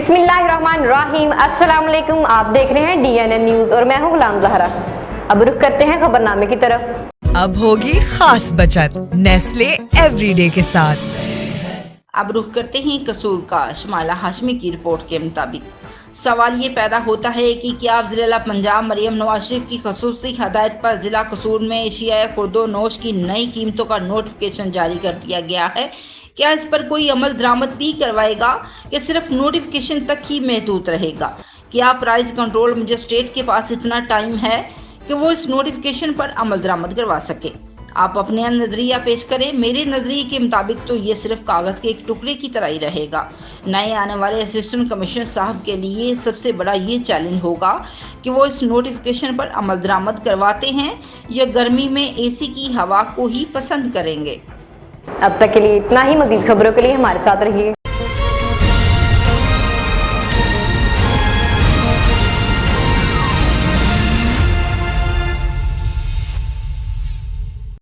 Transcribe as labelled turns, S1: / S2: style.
S1: बिस्मिल्लाहिर्रहमानिर्रहीम। अस्सलाम वालेकुम। आप देख रहे हैं DNN न्यूज और मैं हूं गुलाम ज़हरा। अब रुख करते हैं खबरनामे की तरफ।
S2: अब होगी खास बचत नेस्ले एवरीडे के साथ।
S3: अब रुख करते हैं कसूर का। शमाला हाशमी की रिपोर्ट के मुताबिक सवाल ये पैदा होता है कि क्या ज़िला पंजाब मरियम नवाज शरीफ की खसूसी हदायत पर ज़िला कसूर में एशिया खुर्दो नोश की नई कीमतों का नोटिफिकेशन जारी कर दिया गया है। क्या इस पर कोई अमल दरामद भी करवाएगा कि सिर्फ नोटिफिकेशन तक ही महदूद रहेगा? क्या प्राइस कंट्रोल मजिस्ट्रेट के पास इतना टाइम है कि वो इस नोटिफिकेशन पर अमल दरामद करवा सके? आप अपने नज़रिया पेश करें। मेरे नज़रिए के मुताबिक तो ये सिर्फ कागज़ के एक टुकड़े की तरह ही रहेगा। नए आने वाले असिस्टेंट कमिश्नर साहब के लिए सबसे बड़ा ये चैलेंज होगा कि वो इस नोटिफिकेशन पर अमल दरामद करवाते हैं या गर्मी में AC की हवा को ही पसंद करेंगे।
S1: अब तक के लिए इतना ही। मज़ीद खबरों के लिए हमारे साथ रहिए।